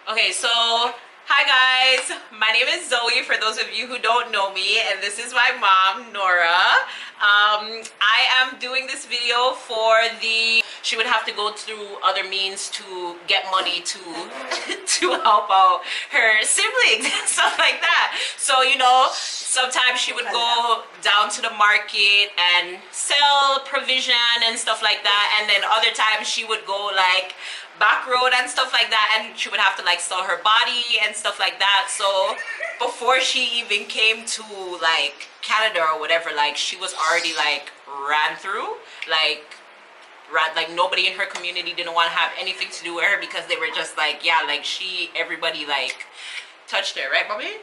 Okay, so hi guys, my name is Zoe for those of you who don't know me, and this is my mom, Nora. I am doing this video for she would have to go through other means to get money to to help out her siblings and stuff like that. So, you know, sometimes she would go down to the market and sell provision and stuff like that, and then other times she would go like back road and stuff like that, and she would have to like sell her body and stuff like that. So before she even came to like Canada or whatever, like she was already like ran through, like nobody in her community didn't want to have anything to do with her because they were just like, yeah, like everybody like touched her, right, mommy?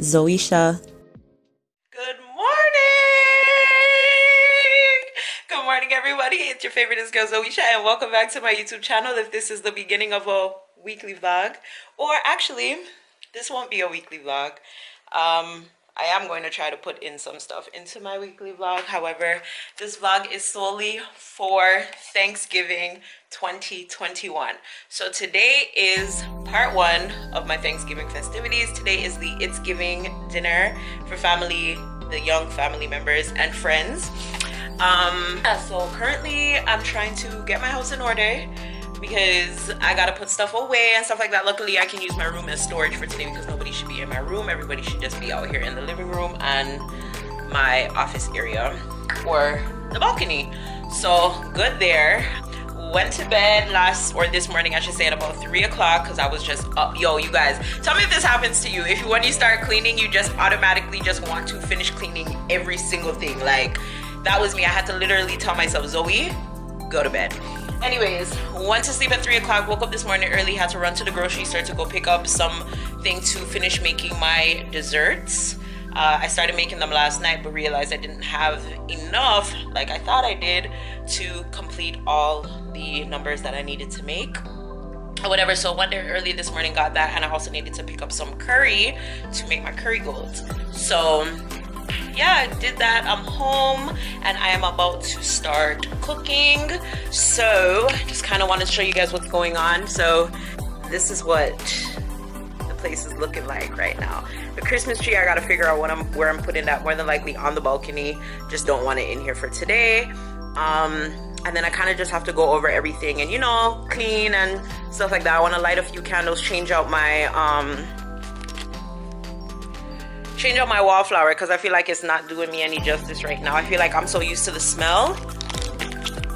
Zoeshaaa. Good morning everybody, it's your favoriteest girl Zoeshaaa, and welcome back to my YouTube channel. If this is the beginning of a weekly vlog, or actually this won't be a weekly vlog, I am going to try to put in some stuff into my weekly vlog. However, this vlog is solely for Thanksgiving 2021. So today is part one of my Thanksgiving festivities. Today is the It's Giving dinner for family, the young family members and friends. So currently I'm trying to get my house in order because I gotta put stuff away and stuff like that. Luckily I can use my room as storage for today because nobody should be in my room. Everybody should just be out here in the living room and my office area or the balcony. So good there. Went to bed this morning I should say, at about 3 o'clock because I was just up. Yo, you guys, tell me if this happens to you. If when you start cleaning, you just automatically just want to finish cleaning every single thing. Like, that was me. I had to literally tell myself, Zoe, go to bed. Anyways, went to sleep at 3 o'clock, woke up this morning early, had to run to the grocery store to go pick up something to finish making my desserts. I started making them last night but realized I didn't have enough, like I thought I did, to complete all the numbers that I needed to make or whatever. So went there early this morning, got that, and I also needed to pick up some curry to make my curry goals. So yeah, I did that. I'm home and I am about to start cooking. So just kind of want to show you guys what's going on. So this is what the place is looking like right now. The Christmas tree, I gotta figure out where I'm putting that. More than likely on the balcony. Just don't want it in here for today. And then I kind of just have to go over everything and, you know, clean and stuff like that. I want to light a few candles, change out my wallflower because I feel like it's not doing me any justice right now. I feel like I'm so used to the smell.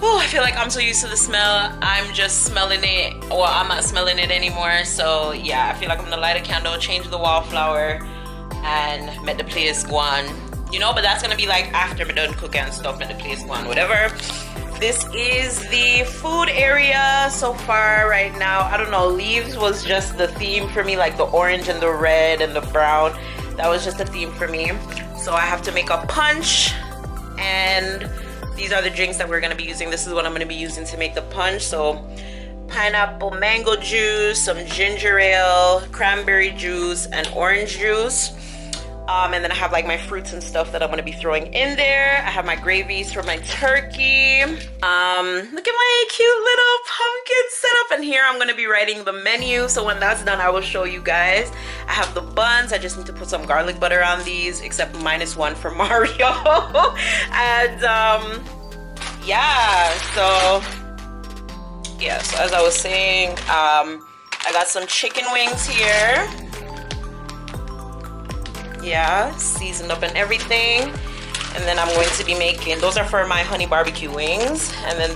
Oh, I feel like I'm so used to the smell. I'm just smelling it, or I'm not smelling it anymore. So yeah, I feel like I'm gonna light a candle, change the wallflower, and make the place go on. You know, but that's gonna be like after I'm done cooking and stuff, and the place go on, whatever. This is the food area so far right now. I don't know, leaves was just the theme for me, like the orange and the red and the brown. That was just a theme for me. So I have to make a punch, and these are the drinks that we're gonna be using. This is what I'm gonna be using to make the punch. So pineapple mango juice, some ginger ale, cranberry juice, and orange juice. And then I have like my fruits and stuff that I'm gonna be throwing in there. I have my gravies for my turkey. Look at my cute little pumpkin setup. And here I'm gonna be writing the menu. So when that's done, I will show you guys. I have the buns. I just need to put some garlic butter on these, except -1 for Mario. And yeah, so as I was saying, I got some chicken wings here. Yeah, seasoned up and everything. And then I'm going to be making, those are for my honey barbecue wings. And then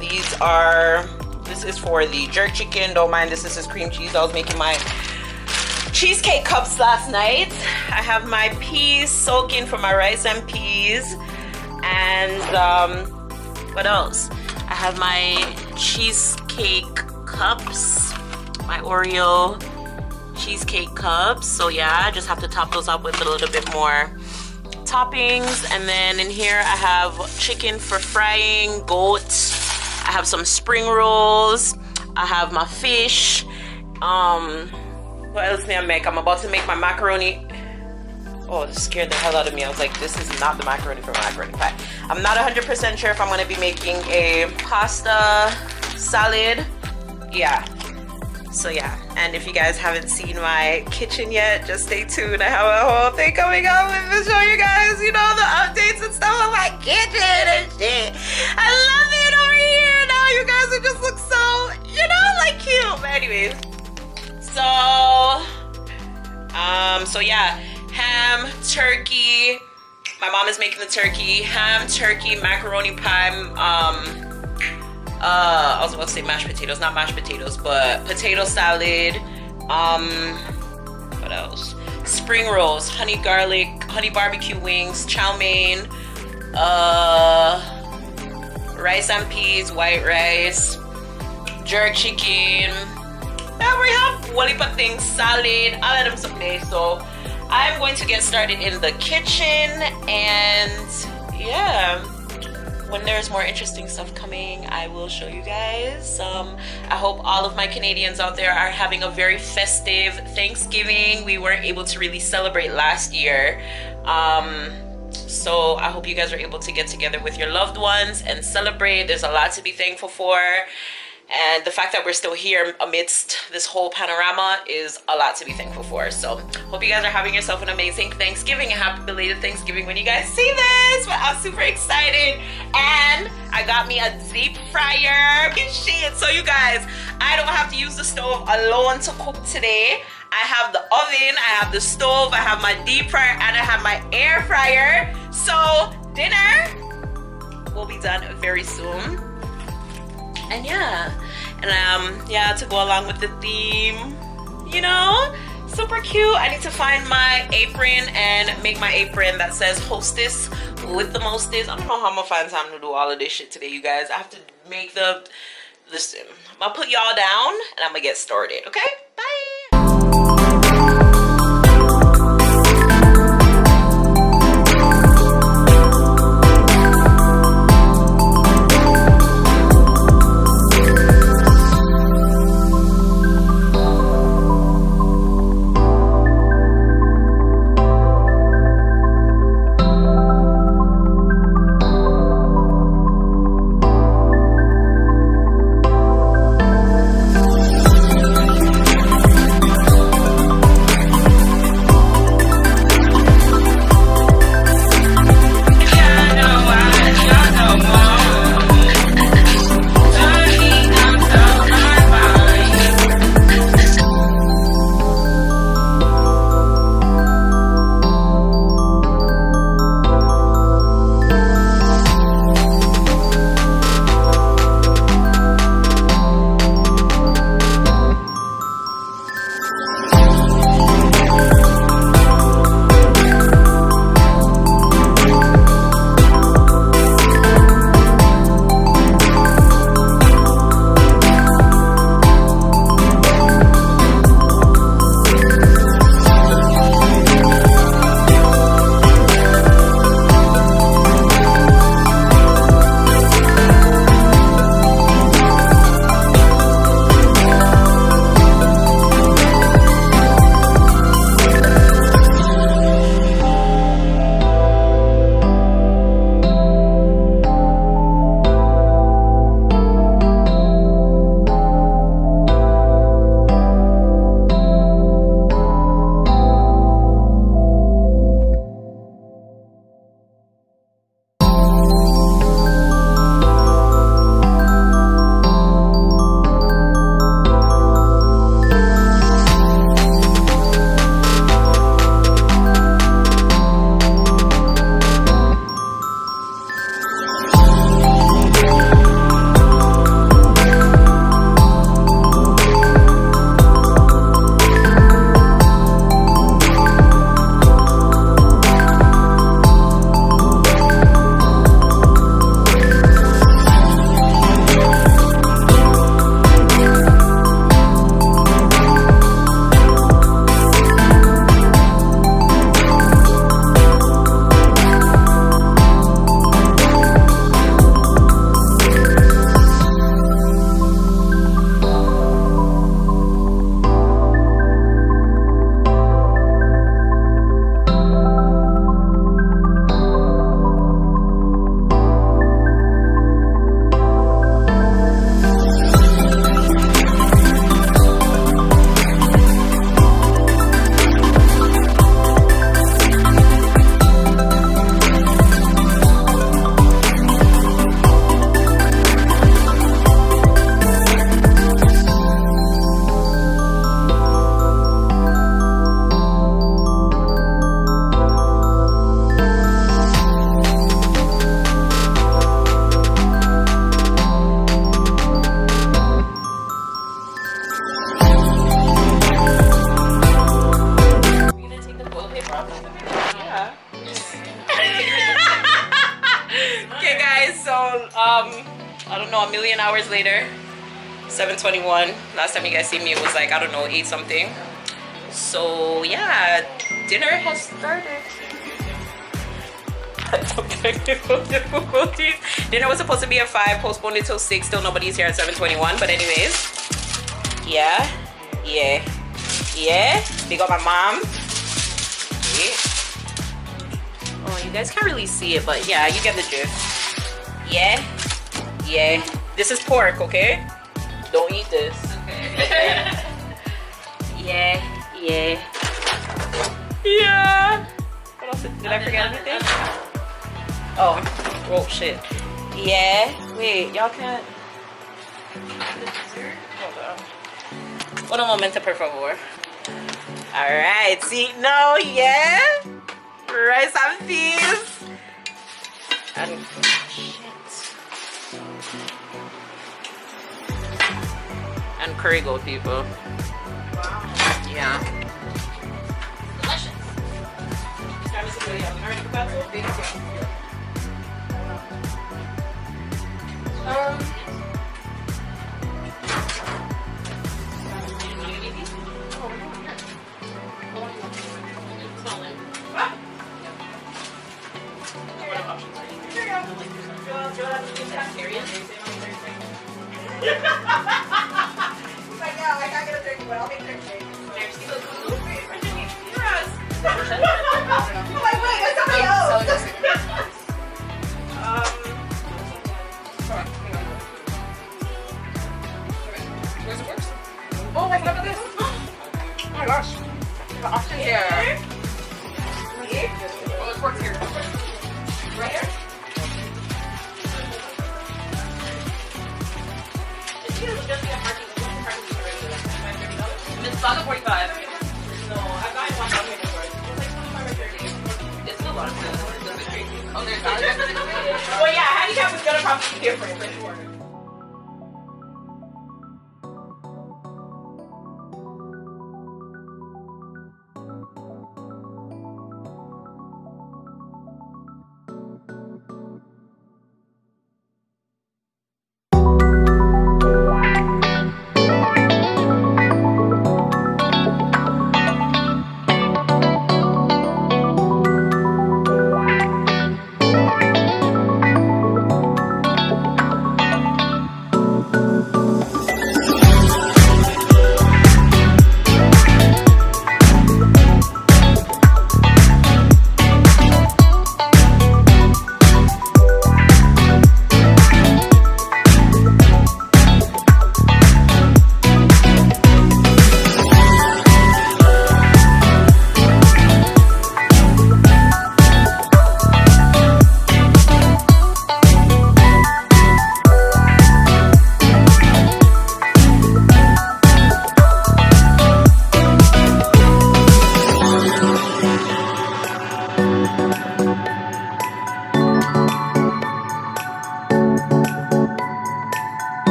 this is for the jerk chicken. Don't mind this is cream cheese. I was making my cheesecake cups last night. I have my peas soaking for my rice and peas. And what else? I have my cheesecake cups, my Oreo cheesecake cups. So yeah, I just have to top those up with a little bit more toppings. And then in here I have chicken for frying, goat. I have some spring rolls. I have my fish, What else may I make? I'm about to make my macaroni. Oh, it scared the hell out of me. I was like, this is not the macaroni for macaroni pie. I'm not 100% sure if I'm going to be making a pasta salad. Yeah. So yeah, and if you guys haven't seen my kitchen yet, just stay tuned. I have a whole thing coming up to show you guys, you know, the updates and stuff of my kitchen and shit. I love it over here. Now you guys will just look so, you know, like cute. But anyways, so yeah, ham, turkey. My mom is making the turkey. Ham, turkey, macaroni pie. I was about to say mashed potatoes, not mashed potatoes, but potato salad. What else? Spring rolls, honey garlic, honey barbecue wings, chow mein, rice and peas, white rice, jerk chicken. Yeah, we have one heap of things, salad, all of them something. So I'm going to get started in the kitchen, and yeah, when there's more interesting stuff coming, I will show you guys. I hope all of my Canadians out there are having a very festive Thanksgiving. We weren't able to really celebrate last year. So I hope you guys are able to get together with your loved ones and celebrate. There's a lot to be thankful for. And the fact that we're still here amidst this whole panorama is a lot to be thankful for. So hope you guys are having yourself an amazing Thanksgiving, and happy belated Thanksgiving when you guys see this. But I'm super excited. And I got me a deep fryer. Shit. So you guys, I don't have to use the stove alone to cook today. I have the oven, I have the stove, I have my deep fryer, and I have my air fryer. So dinner will be done very soon. And yeah, yeah, to go along with the theme, you know, super cute. I need to find my apron and make my apron that says hostess with the mostest. I don't know how I'm gonna find time to do all of this shit today, you guys. I have to make listen, I'll put y'all down and I'm gonna get started, okay? Bye. hours later. 7:21. Last time you guys see me, it was like, I don't know, 8 something. So yeah, dinner has started. Dinner was supposed to be at 5, postponed until 6. Still nobody's here at 7:21. But anyways, yeah. Big up my mom. Yeah. Oh, you guys can't really see it, but yeah, you get the gist. Yeah. This is pork, okay? Don't eat this. Okay. Yeah. What else did I forget anything? Oh shit. Yeah. Wait, y'all can't. Hold on. Un momento, por favor. Alright, see, no, yeah. Rice and peas. And shit. And curry goat, people. Wow. Yeah. Delicious. Well, yeah, handicap is gonna probably be different for sure.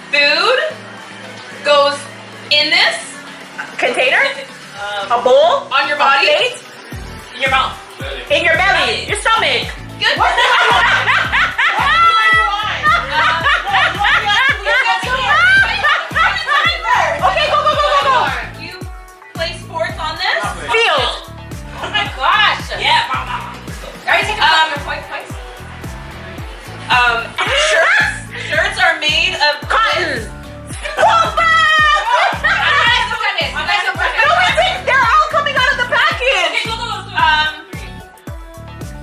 Food goes in this container, a bowl, on your body, plate, in your mouth, in your belly, your stomach. Good. What do I want? Okay, go. You play sports on this? Field. Oh my gosh. Yeah. Are you taking points? Shirts are made of Cotton. They're all coming out of the package.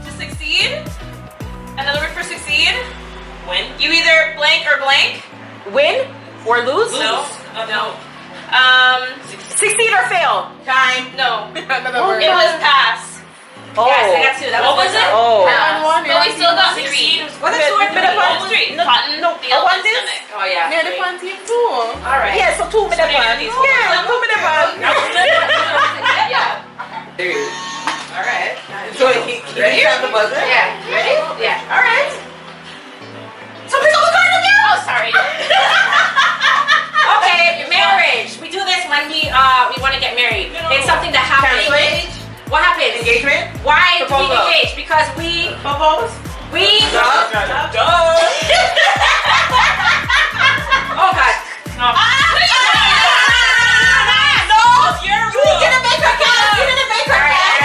To succeed. Another word for succeed. Win. You either blank or blank. Win or lose? No. No. Succeed or fail? Time. No. Another word. It was pass. Oh. Yes, I got 2. That What was it? Oh. But we still got 3. What is Bit of Wall one. Street? No, Cotton. no, the I want old this. stomach. Oh yeah. Near the fan team too. All right. Yeah, so 2 minute one. these Yeah, 2 minute one. Yeah. There you go. All right. So he have the buzzer? Yeah. Ready? Yeah. All right. So pick up the card again. Oh, sorry. Okay, marriage. We do this when we want to get married. It's something that happens. Cancellation? What happens? Engagement? Why do we Proposal. engage? Because we Propose? Oh God. No. No. You're You didn't make her count. You didn't make her count.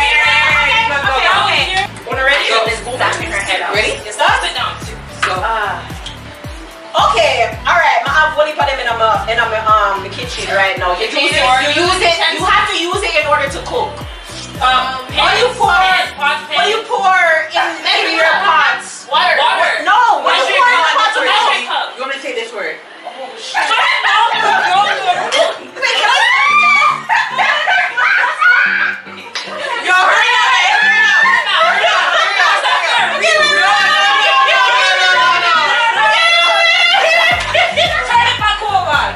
Okay. When you're ready? Go. This goes after her head. Ready? Sit down. Go. Okay, alright, I have one of them in the kitchen right now. You use it, you have to use it in order to cook. What do you pour in your pots? Water. No, what do you pour in the pots? Measuring cup. You want me to say this word? Yo, hurry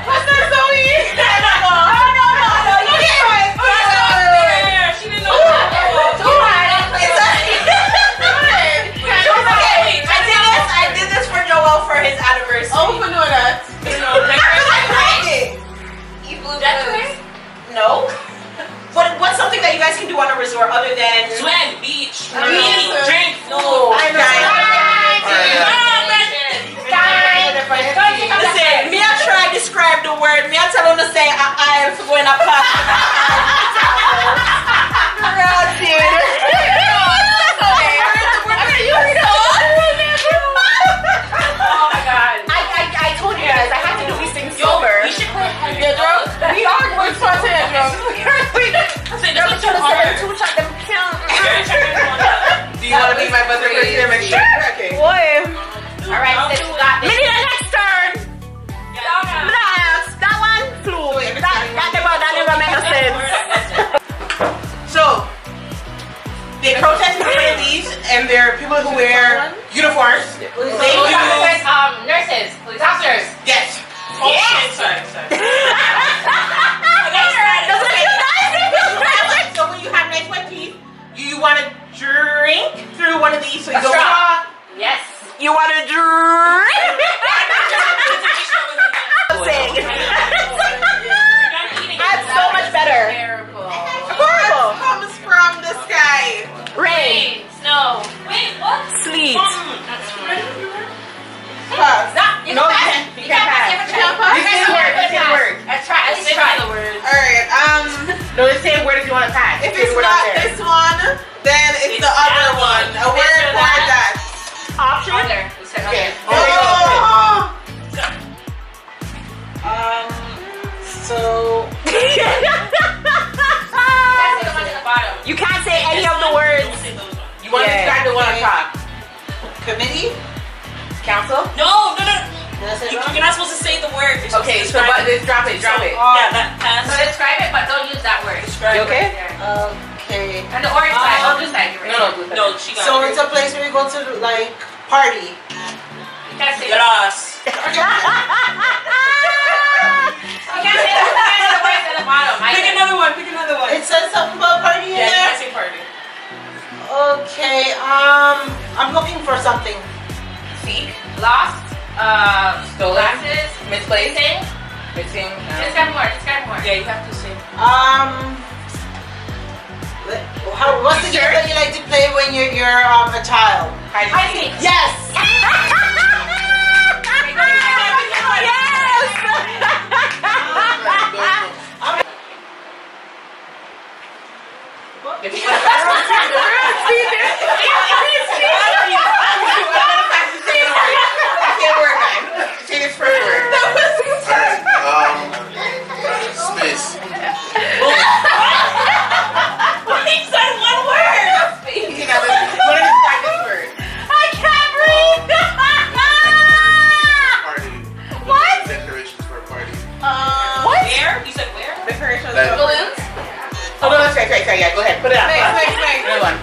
What's that, Zoe? No. You can't wait. She didn't know I did this for Joel for his anniversary. Oh, we know that. No. What's something that you guys can do on a resort other than Swim, beach, Eat, drink, no? Listen, me I try to describe the word. Me I tell them to say I am going to pass. Oh my God. I told you guys I have to do these things sober. We should play Get drunk? We are going to get drunk. Do you want to be my buzzer first? Make sure. Okay. Boy. All right, sis, you got this. Maybe the next turn. That one flew. That never made no sense. So, they protest for these, and they're people who wear uniforms. They use, Nurses, police officers. yes. Oh shit, sorry. So when you have nice wet teeth, you want to drink through one of these. So you A go, straw. Yes. You want to drink? That's so much better. Terrible. Horrible. comes from the sky. Rain. Snow. Wait, what? Sleet. Pass. You No, can pass. you can't pass. You can pass. You can't word. You can't word. Let's try. At least try the word. Alright, no, the same word if you want to pass. If Say the it's word not out there. this one, then it's the that other one. A word Picture for that. that. Option. Other. We said Okay. other. Oh. So That's the one at the bottom. You can't say any of the words. You want to Yeah. describe the one on top. committee. Council? No. That's it. You're not supposed to say the word. You're supposed Okay, to so describe it. drop it. Yeah, that pass. So describe it, but don't use that word. Describe You okay? Yeah. Okay. And the orange side, oh, blue side, you're right. No, blue side. No, she got So it. it's a place where you go to like party. You can't say Grass. You can't say the words at the bottom. Pick another one. It says something about party in Yeah, you there. can't say party. Okay. I'm looking for something. Seek. Lost, Stolen. glasses, Misplaced. missing. Missing. Describe more, describe more. Yeah, you have to say. What's the game that you like to play when you're a child? Hide and I seek. think. Yes. If you want to pass one, say the word. Say the word, guys. Say this first word. Space. He said one word. You know, what is this word? I can't breathe. Party. What? Decorations for a party. Where? You said where? Decorations. Like- Balloons? Oh, no, that's right. Yeah, go ahead. Put it up. Next. Another one.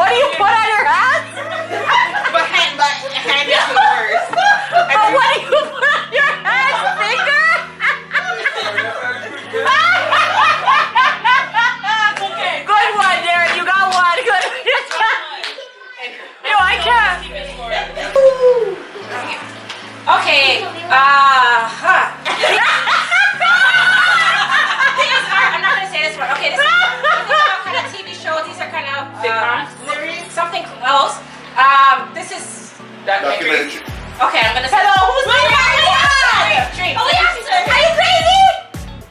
What do you put on your hands? But hand is first. But what do you put on your hands? Finger? Okay. Good one, Darren. You got one. Good. Yo, I can't. Okay. I'm not gonna say this word. Okay, this is kind of TV shows. These are kind of something close. This is Documentary. okay. I'm gonna say. Hello, who's my Dream. Are you crazy?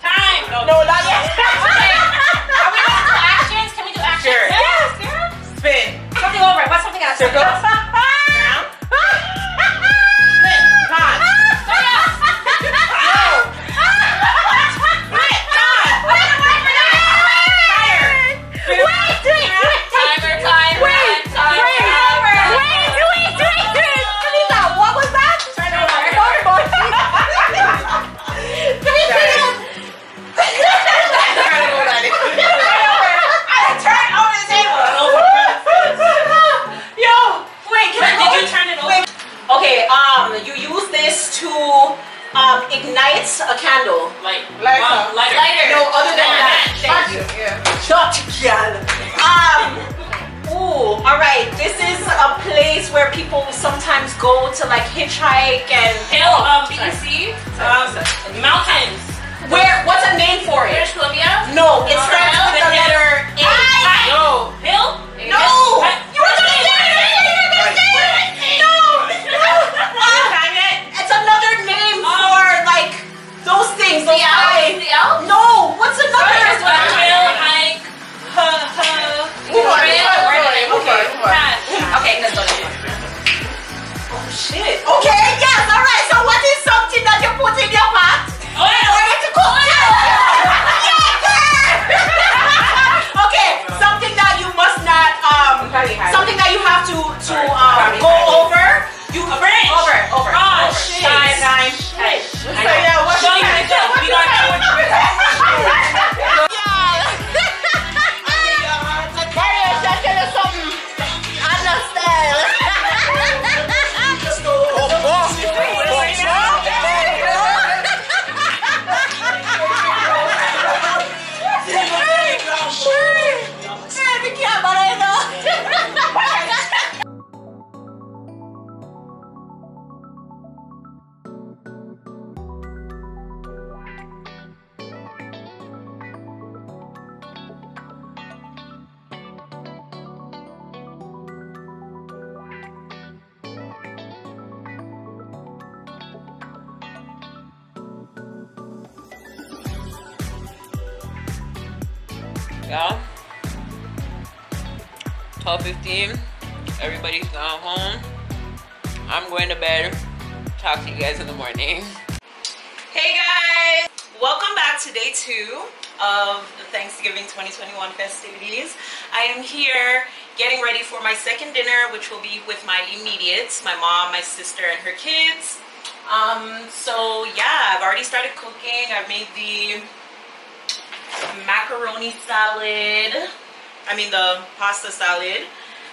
Time. No, not yet. Okay. Are we gonna do actions? Can we do actions? Sure. Yes. Spin. Something over. What's something else? Circle. Something else. Pause. You use this to ignite a candle. Lighter. No, other than that. Thank you. Shut ooh, alright. This is a place where people sometimes go to like hitchhike and Hill. BC. Mountains. where what's a name for it? British Columbia. No, it starts with the letter A. No. Hill. No! You were gonna say it! No! It's another name for like those things. Those guys. The L. No! What's another? Hill. Hike. Move on. Pass. Okay, let's go. Oh shit. Okay, yes, alright. So what is something that you put in your pot? Oil. To cook? Okay, something that you must not something that you have to go over. You French. over. Oh, Shit. time. Hey. So I know. yeah, what's Show you myself. We got Yeah. 12:15. Everybody's gone home. I'm going to bed. Talk to you guys in the morning. Hey guys! Welcome back to day 2 of the Thanksgiving 2021 festivities. I am here getting ready for my second dinner, which will be with my immediates, my mom, my sister, and her kids. So yeah, I've already started cooking. I've made the macaroni salad, the pasta salad,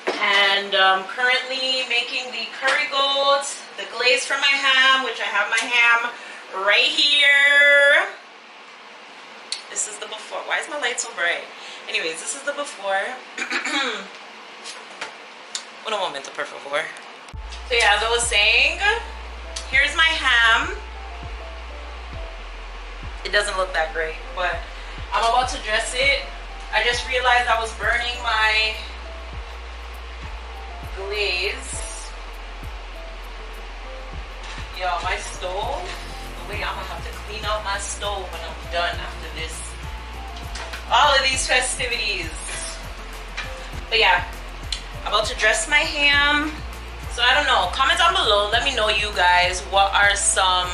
and currently making the curry goat, the glaze for my ham, which I have my ham right here. This is the before. Why is my light so bright? Anyways, this is the before. Un momento, por favor. So yeah, as I was saying, here's my ham. It doesn't look that great, but I'm about to dress it. I just realized I was burning my glaze. Yo, my stove. Wait, I'm gonna have to clean out my stove when I'm done after this. All of these festivities. But yeah, I'm about to dress my ham. So I don't know. Comment down below. Let me know, you guys, what are some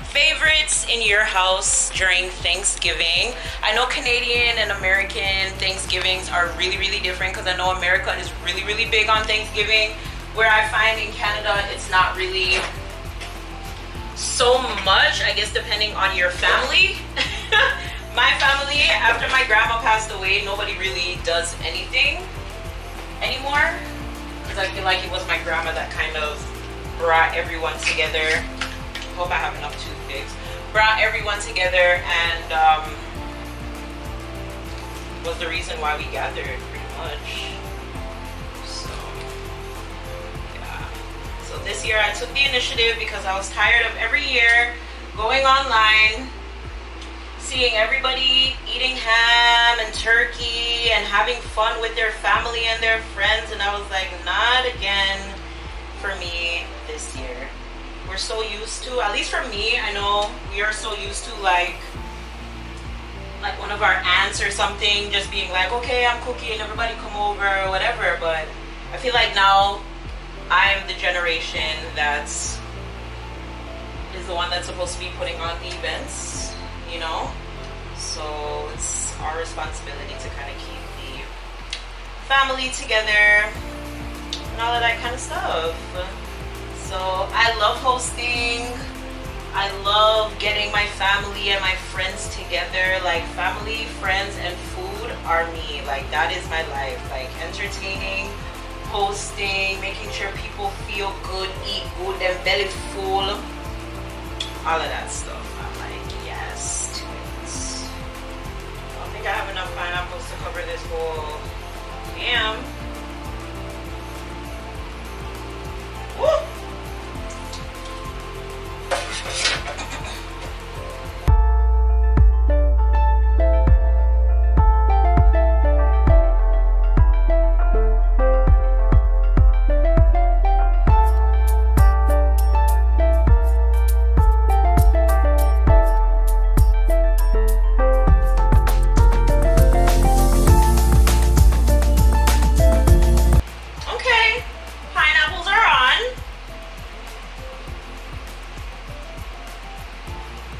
favorites in your house during Thanksgiving. I know Canadian and American Thanksgivings are really, really different, because I know America is really, really big on Thanksgiving, where I find in Canada it's not really so much, I guess, depending on your family. My family, after my grandma passed away, nobody really does anything. anymore, because I feel like it was my grandma that kind of brought everyone together. Hope I have enough toothpicks. Brought everyone together and was the reason why we gathered, pretty much. So yeah. So this year I took the initiative because I was tired of every year going online, seeing everybody eating ham and turkey and having fun with their family and their friends, and I was like, not again for me this year. We're so used to, at least for me, I know we are so used to like one of our aunts or something just being like, okay, I'm cooking, everybody come over or whatever. But I feel like now I'm the generation that's the one that's supposed to be putting on the events, you know. So it's our responsibility to kind of keep the family together and all of that kind of stuff. So I love hosting. I love getting my family and my friends together. Like family, friends, and food are me. Like that is my life. Like entertaining, hosting, making sure people feel good, eat good, and belly full. All of that stuff. I'm like, yes to it. I don't think I have enough pineapples to cover this whole yam. Woo!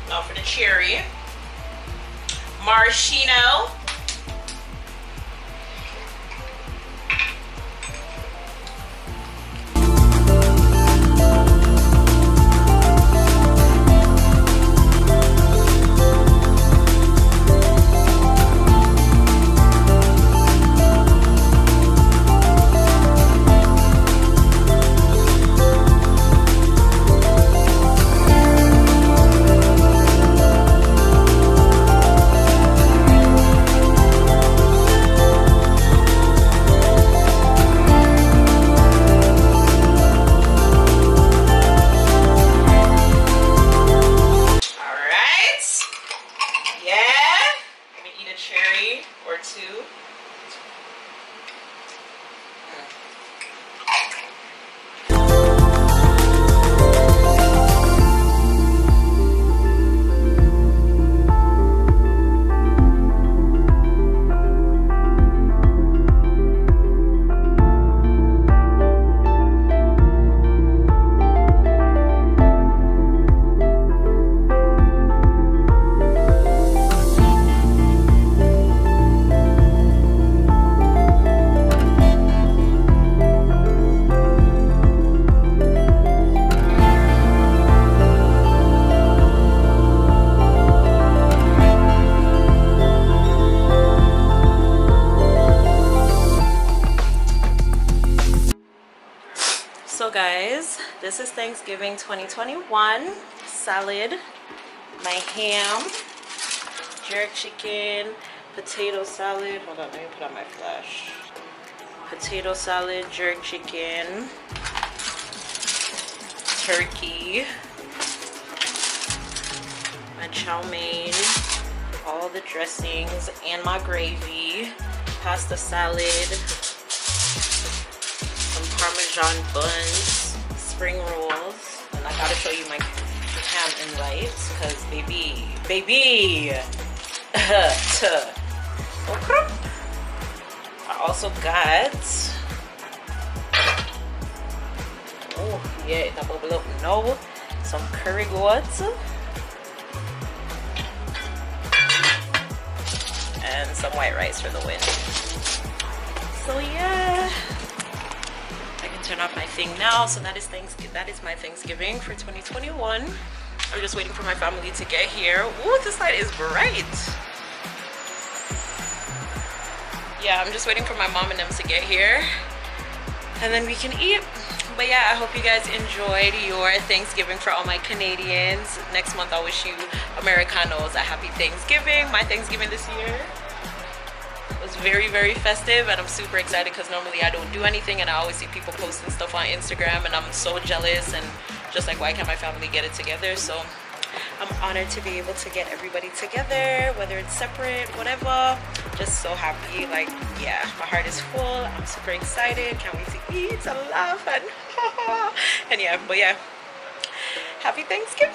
Now for the cherry, maraschino, So guys, this is Thanksgiving 2021 salad, my ham, jerk chicken, potato salad. Hold on, let me put on my flash. Potato salad, jerk chicken, turkey, my chow mein, all the dressings, and my gravy, pasta salad, Parmesan buns, spring rolls, and I gotta show you my ham in lights, cause baby, I also got, oh yeah, that bubble up, no, some curry goats, and some white rice for the win. So yeah. Turn off my thing now. So that is my Thanksgiving for 2021. I'm just waiting for my family to get here. Ooh, this light is bright. yeah, I'm just waiting for my mom and them to get here, and then we can eat. But yeah, I hope you guys enjoyed your Thanksgiving. For all my Canadians, next month I'll wish you Americanos a happy Thanksgiving. My Thanksgiving this year was very, very festive, and I'm super excited because normally I don't do anything, and I always see people posting stuff on Instagram, and I'm so jealous, and just like, why can't my family get it together? So I'm honored to be able to get everybody together, whether it's separate, whatever. Just so happy. Like, yeah, my heart is full. I'm super excited. Can't wait to eat and laugh and yeah, but yeah, happy Thanksgiving.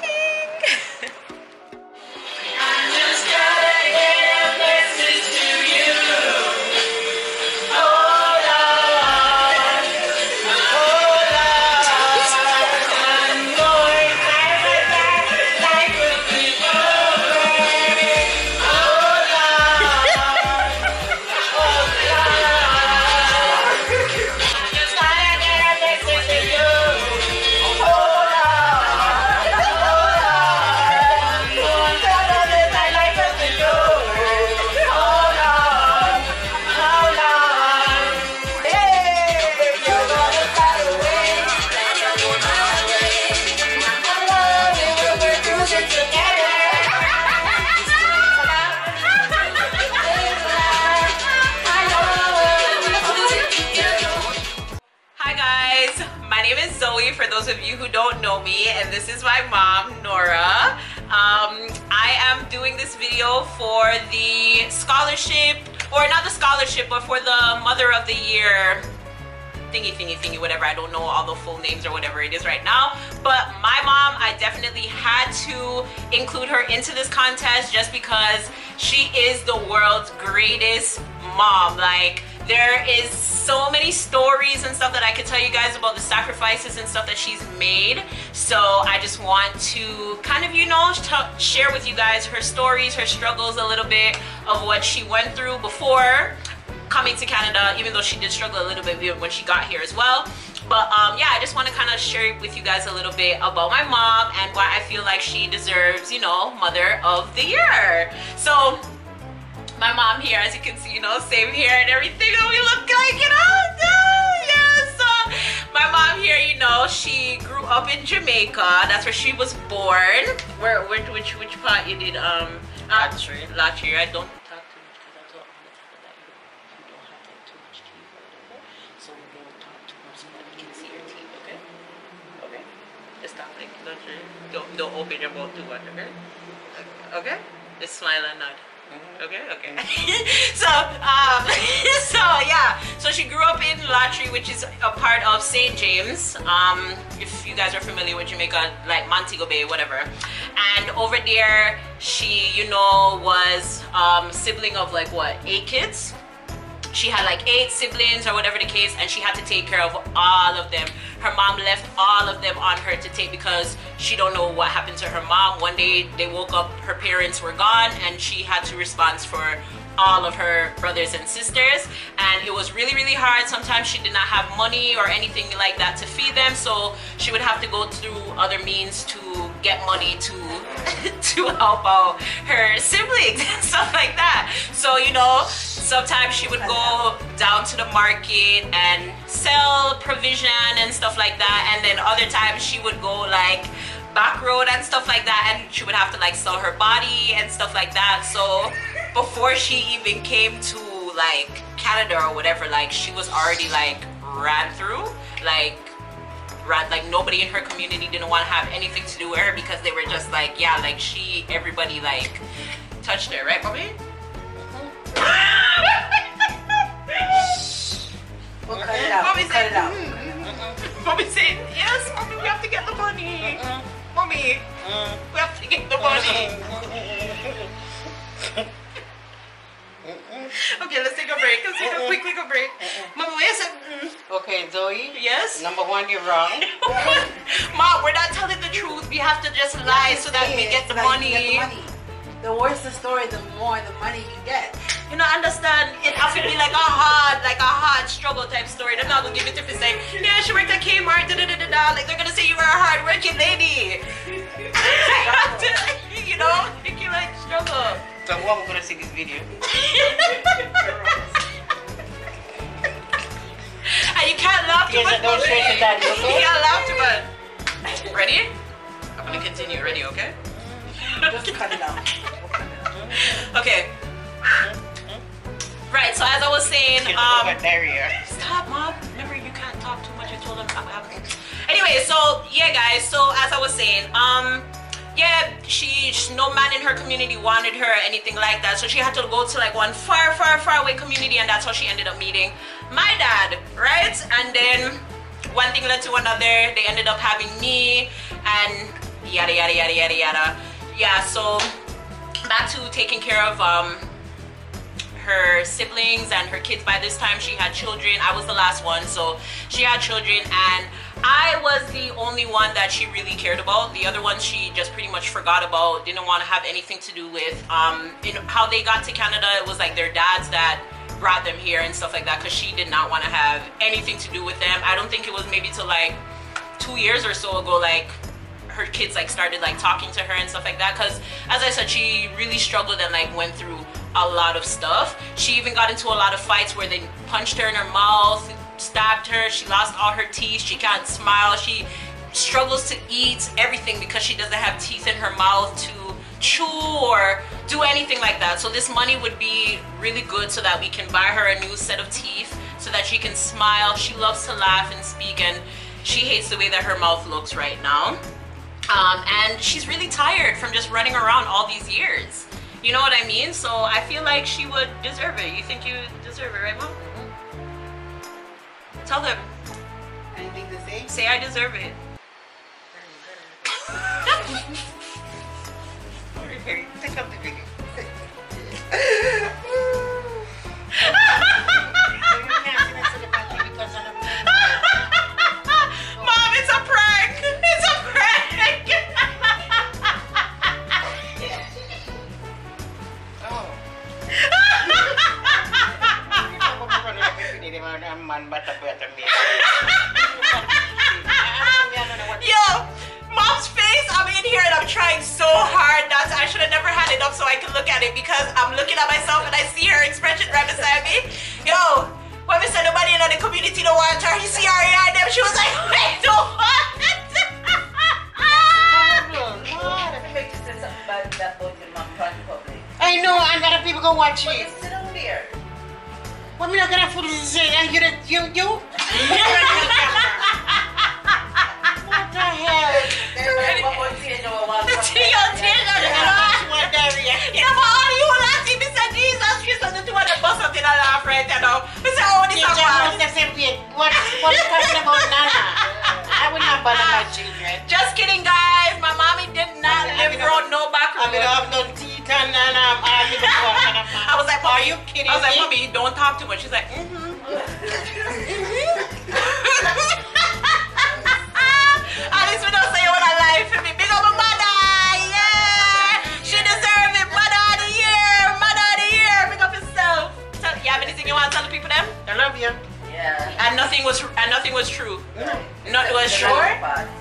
For those of you who don't know me, and this is my mom, Nora. I am doing this video for the scholarship, or not the scholarship, but for the Mother of the Year thingy, whatever. I don't know all the full names or whatever it is right now, but my mom, I definitely had to include her into this contest just because she is the world's greatest mom. Like, there is so many stories and stuff that I could tell you guys about the sacrifices and stuff that she's made. So I just want to kind of, you know, share with you guys her stories, her struggles, a little bit of what she went through before coming to Canada, even though she did struggle a little bit when she got here as well. But yeah, I just want to kind of share with you guys a little bit about my mom and why I feel like she deserves, you know, Mother of the Year. So my mom here, as you can see, you know, same hair and everything that we look like, you know. Yeah, so my mom here, you know, she grew up in Jamaica. That's where she was born. Which part you did? Latry. I don't talk too much because I don't want to tell that you don't have like too much teeth or whatever. So we don't talk too much so that we can see your teeth, okay? Okay. Just talk like don't open your mouth too much, okay? Okay? Just smile and nod. Okay. So yeah, so she grew up in Latry, which is a part of St. James. If you guys are familiar with Jamaica, like Montego Bay, whatever. And over there, she, you know, was sibling of like what, 8 kids. She had like 8 siblings or whatever the case, and she had to take care of all of them. Her mom left all of them on her to take because she don't know what happened to her mom. One day they woke up, her parents were gone, and she had to respond for all of her brothers and sisters, and it was really, really hard. Sometimes she did not have money or anything like that to feed them, so she would have to go through other means to get money to to help out her siblings and stuff like that. So, you know, sometimes she would go down to the market and sell provision and stuff like that, and then other times she would go like back road and stuff like that, and she would have to like sell her body and stuff like that. So before she even came to like Canada or whatever, like she was already like ran through, like nobody in her community didn't want to have anything to do with her because they were just like, yeah, like everybody like touched her, right, mommy? We'll cut it out. Mommy Cut it out. Mommy said, yes, mommy, we have to get the money. Mommy, we have to get the money. Okay, let's take a break. Let's take a quick break. Mommy, wait a second. Okay, Zoe. Yes? Number 1, you're wrong. Mom, we're not telling the truth. We have to just lie so that we get the money. The worse the story, the more the money you get. You know, understand? It has to be like a hard struggle type story. They're not gonna give it to me saying, yeah, she worked at Kmart, Like they're gonna say you were a hard working lady. You know, make you like struggle. So I'm gonna see this video. Don't stress it, Daddy, okay? Yeah, I laughed, but ready? I'm gonna continue. Ready? Okay. Just cut it out. Okay. Right. So as I was saying, stop, Mom. Remember, you can't talk too much. I told him. Anyway, so yeah, guys. So as I was saying, yeah, no man in her community wanted her or anything like that, so she had to go to like one far away community, and that's how she ended up meeting my dad, right? And then one thing led to another. They ended up having me, and yada yada yada yada yada. Yeah, so back to taking care of her siblings and her kids. By this time she had children. I was the last one, so she had children, and I was the only one that she really cared about. The other ones she just pretty much forgot about, didn't want to have anything to do with. You know, how they got to Canada, it was like their dads that brought them here and stuff like that, because she did not want to have anything to do with them. I don't think it was maybe till like 2 years or so ago, like her kids like started like talking to her and stuff like that, because as I said, she really struggled and like went through a lot of stuff. She even got into a lot of fights where they punched her in her mouth, stabbed her, she lost all her teeth, she can't smile, she struggles to eat everything because she doesn't have teeth in her mouth to chew or do anything like that. So this money would be really good so that we can buy her a new set of teeth so that she can smile. She loves to laugh and speak, and she hates the way that her mouth looks right now. And she's really tired from just running around all these years. You know what I mean? So I feel like she would deserve it. You think you deserve it, right, Mom? Tell them. Anything to say? Say I deserve it. Take up the video. Mom, it's a prank! It's a prank! Yo, Mom's face, I'm in here and I'm trying so hard not to. I should have never had it up so I could look at it, because I'm looking at myself and I see her expression right beside me. Yo, when we said nobody in the community don't want her, you see her and them, she was like, wait, don't want it. I know, and other people go watch it. Sit down there. What me not gonna fool you say? And you? What the hell? You know, but all you laughing, Mr. Jesus Christ, the two of them bust something and laugh right now. Mr. Oh, this is What's talking about Nana? I would not bother my children. Just kidding, guys. My mommy did not live road no back road. I mean, I have no teeth and I was like, Mommy, are you kidding I was like, me? Mommy, don't talk too much. She's like, At least we don't say what I like for me. Big up my mother, yeah. She deserves it. Mother of the year, mother of the year. Big up yourself. You have anything you want to tell the people them? I love you. Yeah. And nothing was true. Nothing was true. Sure?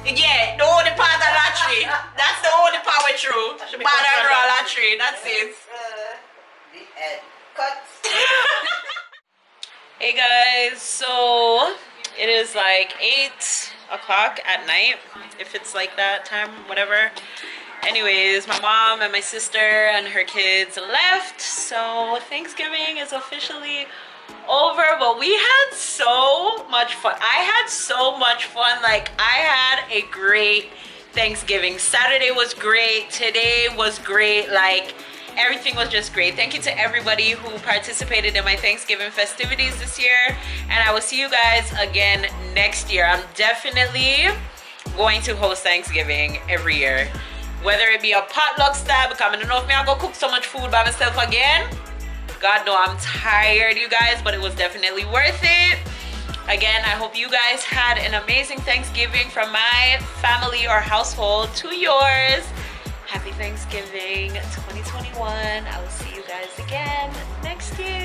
Yeah, the only part of lottery. That's the only part was true. Part of the lottery. That's it. The end. Cut. Hey guys, so it is like 8 o'clock at night, if it's like that time, whatever. Anyways, my mom and my sister and her kids left, so Thanksgiving is officially over, but we had so much fun. I had so much fun. Like, I had a great Thanksgiving. Saturday was great, today was great, like everything was just great. Thank you to everybody who participated in my Thanksgiving festivities this year, and I will see you guys again next year. I'm definitely going to host Thanksgiving every year, whether it be a potluck style, because I don't know if I'm gonna cook so much food by myself again. God no, I'm tired, you guys, but it was definitely worth it. Again, I hope you guys had an amazing Thanksgiving from my family or household to yours. Happy Thanksgiving 2021. I will see you guys again next year.